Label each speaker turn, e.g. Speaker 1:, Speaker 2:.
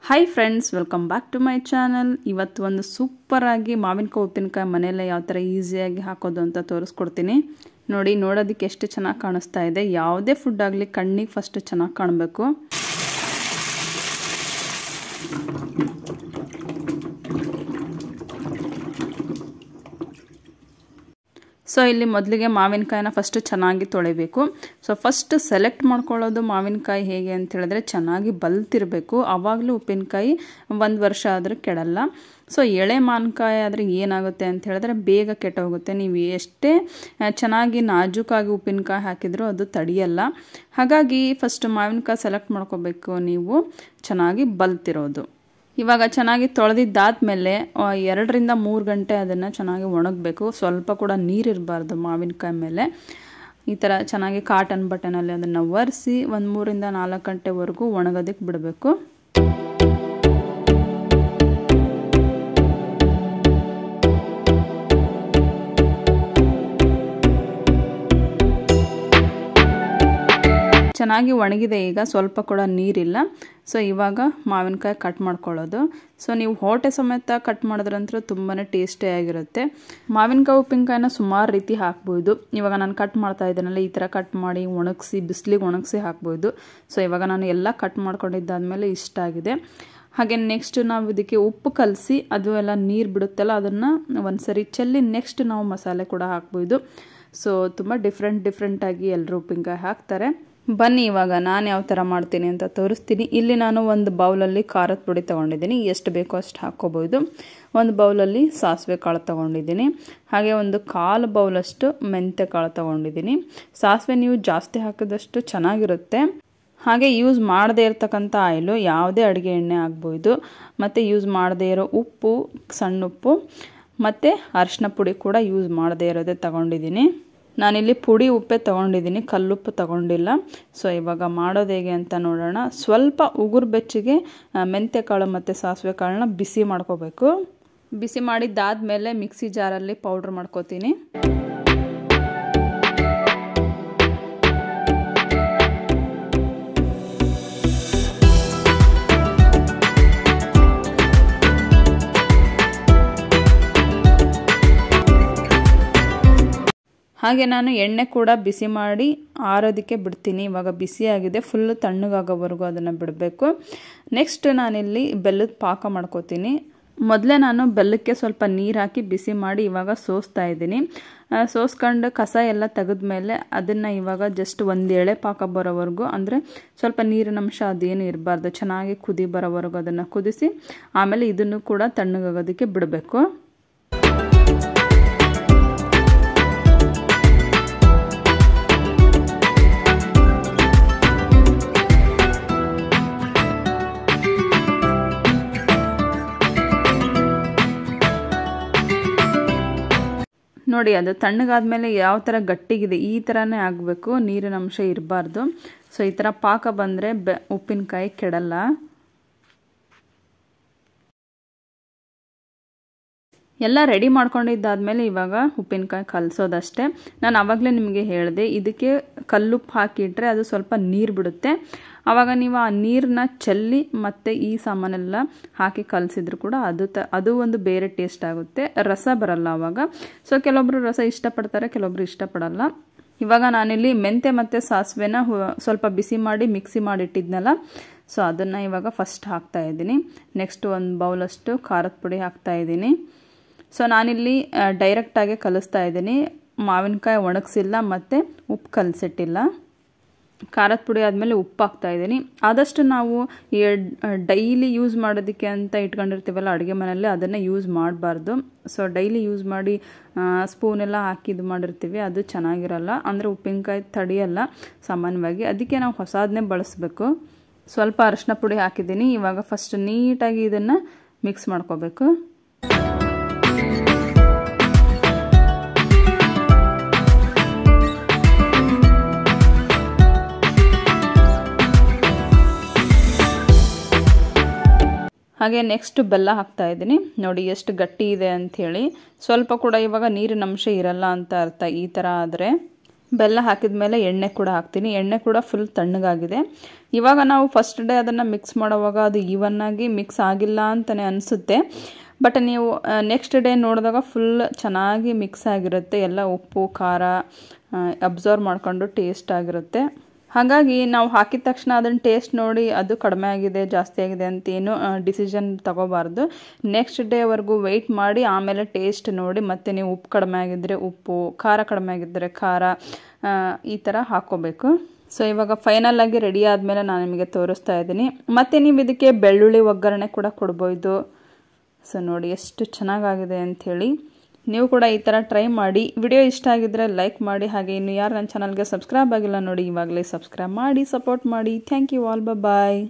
Speaker 1: Hi friends, welcome back to my channel. ಇವತ್ತು ಒಂದು super ಆಗಿ ಮಾವಿನಕಾಯಿ ಉಪ್ಪಿನಕಾಯಿ ಮನೆಯಲ್ಲೇ ಯಾವ ಥರ ಈಸಿಯಾಗಿ ಹಾಕೋದು ಅಂತ ತೋರಿಸ್ಕೊಡ್ತೀನಿ. ನೋಡಿ, ನೋಡೋದಕ್ಕೆ ಎಷ್ಟು ಚೆನ್ನಾಗಿ ಕಾಣಿಸ್ತಾ ಇದೆ. ಯಾವುದೇ ಫುಡ್ ಆಗಲಿ ಕಣ್ಣಿಗೆ ಫಸ್ಟ್ ಚೆನ್ನಾಗಿ ಕಾಣಬೇಕು. ಸೊ ಇಲ್ಲಿ ಮೊದಲಿಗೆ ಮಾವಿನಕಾಯಿನ ಫಸ್ಟ್ ಚೆನ್ನಾಗಿ ತೊಳಿಬೇಕು. ಸೊ ಫಸ್ಟ್ ಸೆಲೆಕ್ಟ್ ಮಾಡ್ಕೊಳ್ಳೋದು ಮಾವಿನಕಾಯಿ ಹೇಗೆ ಅಂತ ಹೇಳಿದ್ರೆ ಚೆನ್ನಾಗಿ ಬಲ್ತಿರಬೇಕು. ಆವಾಗಲೂ ಉಪ್ಪಿನಕಾಯಿ 1 ವರ್ಷ ಆದರೂ ಕೆಡಲ್ಲ. ಸೊ ಎಳೆ ಮಾವಿನಕಾಯಿ ಆದರೆ ಏನಾಗುತ್ತೆ ಅಂತ ಹೇಳಿದ್ರೆ ಬೇಗ ಕೆಟ್ಟೋಗುತ್ತೆ. ನೀವು ಎಷ್ಟೇ ಚೆನ್ನಾಗಿ ನಾಜೂಕಾಗಿ ಉಪ್ಪಿನಕಾಯಿ ಹಾಕಿದರೂ ಅದು ತಡೆಯಲ್ಲ. ಹಾಗಾಗಿ ಫಸ್ಟ್ ಮಾವಿನಕಾಯಿ ಸೆಲೆಕ್ಟ್ ಮಾಡ್ಕೋಬೇಕು ನೀವು ಚೆನ್ನಾಗಿ ಬಲ್ತಿರೋದು. ಇವಾಗ ಚೆನ್ನಾಗಿ ತೊಳೆದಿದ್ದಾದ್ಮೇಲೆ 2 ರಿಂದ 3 ಗಂಟೆ ಅದನ್ನು ಚೆನ್ನಾಗಿ ಒಣಗಬೇಕು. ಸ್ವಲ್ಪ ಕೂಡ ನೀರಿರಬಾರ್ದು ಮಾವಿನಕಾಯಿ ಮೇಲೆ. ಈ ಥರ ಚೆನ್ನಾಗಿ ಕಾಟನ್ ಬಟ್ಟೆನಲ್ಲಿ ಅದನ್ನು ಒರೆಸಿ 3 ರಿಂದ 4 ಗಂಟೆವರೆಗೂ ಒಣಗೋದಕ್ಕೆ ಬಿಡಬೇಕು. ಚೆನ್ನಾಗಿ ಒಣಗಿದೆ. ಈಗ ಸ್ವಲ್ಪ ಕೂಡ ನೀರಿಲ್ಲ. ಸೊ ಇವಾಗ ಮಾವಿನಕಾಯಿ ಕಟ್ ಮಾಡ್ಕೊಳ್ಳೋದು. ಸೊ ನೀವು ಹೊಟ್ಟೆ ಸಮೇತ ಕಟ್ ಮಾಡಿದ್ರಂತೂ ತುಂಬಾ ಟೇಸ್ಟಿಯಾಗಿರುತ್ತೆ. ಮಾವಿನಕಾಯಿ ಉಪ್ಪಿನಕಾಯಿನ ಸುಮಾರು ರೀತಿ ಹಾಕ್ಬೋದು. ಇವಾಗ ನಾನು ಕಟ್ ಮಾಡ್ತಾ ಇದ್ದೀನಲ್ಲ, ಈ ಥರ ಕಟ್ ಮಾಡಿ ಒಣಗಿಸಿ ಬಿಸಿಲಿಗೆ ಒಣಗಿಸಿ ಹಾಕ್ಬೋದು. ಸೊ ಇವಾಗ ನಾನು ಎಲ್ಲ ಕಟ್ ಮಾಡ್ಕೊಂಡಿದ್ದಾದಮೇಲೆ ಇಷ್ಟ ಆಗಿದೆ. ಹಾಗೆ ನೆಕ್ಸ್ಟ್ ನಾವು ಇದಕ್ಕೆ ಉಪ್ಪು ಕಲಸಿ ಅದು ಎಲ್ಲ ನೀರು ಬಿಡುತ್ತಲ್ಲ, ಅದನ್ನು ಒಂದ್ಸರಿ ಚೆಲ್ಲಿ ನೆಕ್ಸ್ಟ್ ನಾವು ಮಸಾಲೆ ಕೂಡ ಹಾಕ್ಬೋದು. ಸೊ ತುಂಬ ಡಿಫ್ರೆಂಟಾಗಿ ಎಲ್ಲರೂ ಉಪ್ಪಿನಕಾಯಿ ಹಾಕ್ತಾರೆ. ಬನ್ನಿ ಇವಾಗ ನಾನು ಯಾವ ಥರ ಮಾಡ್ತೀನಿ ಅಂತ ತೋರಿಸ್ತೀನಿ. ಇಲ್ಲಿ ನಾನು ಒಂದು ಬೌಲಲ್ಲಿ ಖಾರದ ಪುಡಿ ತೊಗೊಂಡಿದ್ದೀನಿ. ಎಷ್ಟು ಬೇಕೋ ಅಷ್ಟು ಹಾಕ್ಕೋಬೋದು. ಒಂದು ಬೌಲಲ್ಲಿ ಸಾಸಿವೆ ಕಾಳು ತೊಗೊಂಡಿದ್ದೀನಿ. ಹಾಗೆ ಒಂದು 1/4 ಬೌಲಷ್ಟು ಮೆಂತ್ಯ ಕಾಳು ತೊಗೊಂಡಿದ್ದೀನಿ. ಸಾಸಿವೆ ನೀವು ಜಾಸ್ತಿ ಹಾಕಿದಷ್ಟು ಚೆನ್ನಾಗಿರುತ್ತೆ. ಹಾಗೆ ಯೂಸ್ ಮಾಡದೇ ಇರತಕ್ಕಂಥ ಆಯಿಲು ಯಾವುದೇ ಅಡುಗೆ ಎಣ್ಣೆ ಆಗ್ಬೋದು. ಮತ್ತು ಯೂಸ್ ಮಾಡದೇ ಇರೋ ಉಪ್ಪು, ಸಣ್ಣ ಉಪ್ಪು ಮತ್ತು ಅರಿಶಿನ ಪುಡಿ ಕೂಡ ಯೂಸ್ ಮಾಡದೇ ಇರೋದೇ ತೊಗೊಂಡಿದ್ದೀನಿ. ನಾನಿಲ್ಲಿ ಪುಡಿ ಉಪ್ಪೇ ತೊಗೊಂಡಿದ್ದೀನಿ, ಕಲ್ಲುಪ್ಪು ತೊಗೊಂಡಿಲ್ಲ. ಸೊ ಇವಾಗ ಮಾಡೋದು ಹೇಗೆ ಅಂತ ನೋಡೋಣ. ಸ್ವಲ್ಪ ಉಗುರು ಬೆಚ್ಚಗೆ ಮೆಂತ್ಯ ಕಾಳು ಮತ್ತು ಸಾಸಿವೆ ಕಾಳನ್ನ ಬಿಸಿ ಮಾಡ್ಕೋಬೇಕು. ಬಿಸಿ ಮಾಡಿದ್ದಾದಮೇಲೆ ಮಿಕ್ಸಿ ಜಾರಲ್ಲಿ ಪೌಡ್ರ್ ಮಾಡ್ಕೋತೀನಿ. ಹಾಗೆ ನಾನು ಎಣ್ಣೆ ಕೂಡ ಬಿಸಿ ಮಾಡಿ ಆರೋದಕ್ಕೆ ಬಿಡ್ತೀನಿ. ಇವಾಗ ಬಿಸಿಯಾಗಿದೆ, ಫುಲ್ಲು ತಣ್ಣಗಾಗೋವರೆಗೂ ಅದನ್ನು ಬಿಡಬೇಕು. ನೆಕ್ಸ್ಟ್ ನಾನಿಲ್ಲಿ ಬೆಲ್ಲದ ಪಾಕ ಮಾಡ್ಕೋತೀನಿ. ಮೊದಲೇ ನಾನು ಬೆಲ್ಲಕ್ಕೆ ಸ್ವಲ್ಪ ನೀರು ಹಾಕಿ ಬಿಸಿ ಮಾಡಿ ಇವಾಗ ಸೋಸ್ತಾ ಇದ್ದೀನಿ. ಸೋಸ್ಕೊಂಡು ಕಸ ಎಲ್ಲ ತೆಗೆದ್ಮೇಲೆ ಅದನ್ನು ಇವಾಗ ಜಸ್ಟ್ 1 ಎಳೆ ಪಾಕ ಬರೋವರೆಗೂ, ಅಂದರೆ ಸ್ವಲ್ಪ ನೀರಿನ ಅಂಶ ಅದೇನು ಇರಬಾರ್ದು, ಚೆನ್ನಾಗಿ ಕುದಿ ಬರೋವರೆಗೂ ಅದನ್ನು ಕುದಿಸಿ ಆಮೇಲೆ ಇದನ್ನು ಕೂಡ ತಣ್ಣಗಾಗೋದಕ್ಕೆ ಬಿಡಬೇಕು. ನೋಡಿ, ಅದು ತಣ್ಣಗಾದ್ಮೇಲೆ ಯಾವ ಥರ ಗಟ್ಟಿಗಿದೆ ಈ ಥರನೇ ಆಗಬೇಕು, ನೀರಿನ ಅಂಶ ಇರಬಾರ್ದು. ಸೊ ಈ ಥರ ಪಾಕ ಬಂದರೆ ಉಪ್ಪಿನಕಾಯಿ ಕೆಡಲ್ಲ. ಎಲ್ಲ ರೆಡಿ ಮಾಡ್ಕೊಂಡಿದ್ದಾದಮೇಲೆ ಇವಾಗ ಉಪ್ಪಿನಕಾಯಿ ಕಲಸೋದಷ್ಟೇ. ನಾನು ಆವಾಗಲೇ ನಿಮಗೆ ಹೇಳಿದೆ, ಇದಕ್ಕೆ ಕಲ್ಲುಪ್ಪು ಹಾಕಿಟ್ರೆ ಅದು ಸ್ವಲ್ಪ ನೀರು ಬಿಡುತ್ತೆ. ಆವಾಗ ನೀವು ಆ ನೀರನ್ನ ಚೆಲ್ಲಿ ಮತ್ತು ಈ ಸಾಮಾನೆಲ್ಲ ಹಾಕಿ ಕಲಸಿದ್ರು ಕೂಡ ಅದು ಒಂದು ಬೇರೆ ಟೇಸ್ಟ್ ಆಗುತ್ತೆ, ರಸ ಬರಲ್ಲ ಆವಾಗ. ಸೊ ಕೆಲವೊಬ್ಬರು ರಸ ಇಷ್ಟಪಡ್ತಾರೆ, ಕೆಲವೊಬ್ರು ಇಷ್ಟಪಡಲ್ಲ. ಇವಾಗ ನಾನಿಲ್ಲಿ ಮೆಂತ್ಯ ಮತ್ತು ಸಾಸಿವೆನ ಸ್ವಲ್ಪ ಬಿಸಿ ಮಾಡಿ ಮಿಕ್ಸಿ ಮಾಡಿಟ್ಟಿದ್ನಲ್ಲ, ಸೊ ಅದನ್ನು ಇವಾಗ ಫಸ್ಟ್ ಹಾಕ್ತಾ ಇದ್ದೀನಿ. ನೆಕ್ಸ್ಟ್ 1 ಬೌಲಷ್ಟು ಖಾರದ ಪುಡಿ ಹಾಕ್ತಾ ಇದ್ದೀನಿ. ಸೊ ನಾನಿಲ್ಲಿ ಡೈರೆಕ್ಟಾಗಿ ಕಲಿಸ್ತಾ ಇದ್ದೀನಿ, ಮಾವಿನಕಾಯಿ ಒಣಗಿಸಿಲ್ಲ ಮತ್ತು ಉಪ್ಪು ಕಲಸಿಟ್ಟಿಲ್ಲ. ಖಾರದ ಪುಡಿ ಆದಮೇಲೆ ಉಪ್ಪು ಹಾಕ್ತಾ ಇದ್ದೀನಿ. ಆದಷ್ಟು ನಾವು ಡೈಲಿ ಯೂಸ್ ಮಾಡೋದಕ್ಕೆ ಅಂತ ಇಟ್ಕೊಂಡಿರ್ತೀವಲ್ಲ ಅಡುಗೆ ಮನೆಯಲ್ಲಿ, ಅದನ್ನು ಯೂಸ್ ಮಾಡಬಾರ್ದು. ಸೊ ಡೈಲಿ ಯೂಸ್ ಮಾಡಿ ಸ್ಪೂನೆಲ್ಲ ಹಾಕಿ ಇದು ಮಾಡಿರ್ತೀವಿ, ಅದು ಚೆನ್ನಾಗಿರಲ್ಲ. ಅಂದರೆ ಉಪ್ಪಿನಕಾಯಿ ತಡೆಯಲ್ಲ ಸಾಮಾನ್ಯವಾಗಿ. ಅದಕ್ಕೆ ನಾವು ಹೊಸದನ್ನೇ ಬಳಸಬೇಕು. ಸ್ವಲ್ಪ ಅರಿಶಿನ ಪುಡಿ ಹಾಕಿದ್ದೀನಿ. ಇವಾಗ ಫಸ್ಟ್ ನೀಟಾಗಿ ಇದನ್ನು ಮಿಕ್ಸ್ ಮಾಡ್ಕೋಬೇಕು. ಹಾಗೆ ನೆಕ್ಸ್ಟ್ ಬೆಲ್ಲ ಹಾಕ್ತಾ ಇದ್ದೀನಿ. ನೋಡಿ ಎಷ್ಟು ಗಟ್ಟಿ ಇದೆ ಅಂಥೇಳಿ. ಸ್ವಲ್ಪ ಕೂಡ ಇವಾಗ ನೀರಿನ ಅಂಶ ಇರಲ್ಲ ಅಂತ ಅರ್ಥ ಈ ಥರ ಆದರೆ. ಬೆಲ್ಲ ಹಾಕಿದ ಮೇಲೆ ಎಣ್ಣೆ ಕೂಡ ಹಾಕ್ತೀನಿ. ಎಣ್ಣೆ ಕೂಡ ಫುಲ್ ತಣ್ಣಗಾಗಿದೆ. ಇವಾಗ ನಾವು ಫಸ್ಟ್ ಡೇ ಅದನ್ನು ಮಿಕ್ಸ್ ಮಾಡುವಾಗ ಅದು ಈವನ್ನಾಗಿ ಮಿಕ್ಸ್ ಆಗಿಲ್ಲ ಅಂತಲೇ ಅನಿಸುತ್ತೆ. ಬಟ್ ನೀವು ನೆಕ್ಸ್ಟ್ ಡೇ ನೋಡಿದಾಗ ಫುಲ್ ಚೆನ್ನಾಗಿ ಮಿಕ್ಸ್ ಆಗಿರುತ್ತೆ. ಎಲ್ಲ ಉಪ್ಪು ಖಾರ ಅಬ್ಸರ್ವ್ ಮಾಡ್ಕೊಂಡು ಟೇಸ್ಟ್ ಆಗಿರುತ್ತೆ. ಹಾಗಾಗಿ ನಾವು ಹಾಕಿದ ತಕ್ಷಣ ಅದನ್ನು ಟೇಸ್ಟ್ ನೋಡಿ ಅದು ಕಡಿಮೆ ಆಗಿದೆ ಜಾಸ್ತಿ ಆಗಿದೆ ಅಂತೇನು ಡಿಸಿಷನ್ ತಗೋಬಾರ್ದು. ನೆಕ್ಸ್ಟ್ ಡೇವರೆಗೂ ವೆಯ್ಟ್ ಮಾಡಿ ಆಮೇಲೆ ಟೇಸ್ಟ್ ನೋಡಿ ಮತ್ತೆ ನೀವು ಉಪ್ಪು ಕಡಿಮೆ ಆಗಿದ್ದರೆ ಉಪ್ಪು, ಖಾರ ಕಡಿಮೆ ಆಗಿದ್ದರೆ ಖಾರ, ಈ ಥರ ಹಾಕ್ಕೋಬೇಕು. ಸೊ ಇವಾಗ ಫೈನಲ್ ಆಗಿ ರೆಡಿ ಆದಮೇಲೆ ನಾನು ನಿಮಗೆ ತೋರಿಸ್ತಾ ಇದ್ದೀನಿ. ಮತ್ತು ನೀವು ಇದಕ್ಕೆ ಬೆಳ್ಳುಳ್ಳಿ ಒಗ್ಗರಣೆ ಕೂಡ ಕೊಡ್ಬೋದು. ಸೊ ನೋಡಿ ಎಷ್ಟು ಚೆನ್ನಾಗಾಗಿದೆ ಅಂಥೇಳಿ. ನೀವು ಕೂಡ ಈ ಥರ ಟ್ರೈ ಮಾಡಿ. ವಿಡಿಯೋ ಇಷ್ಟ ಆಗಿದ್ದರೆ ಲೈಕ್ ಮಾಡಿ. ಹಾಗೆ ಇನ್ನು ಯಾರು ನನ್ನ ಚಾನಲ್ಗೆ ಸಬ್ಸ್ಕ್ರೈಬ್ ಆಗಿಲ್ಲ ನೋಡಿ ಇವಾಗಲೇ ಸಬ್ಸ್ಕ್ರೈಬ್ ಮಾಡಿ ಸಪೋರ್ಟ್ ಮಾಡಿ. Thank you all, bye.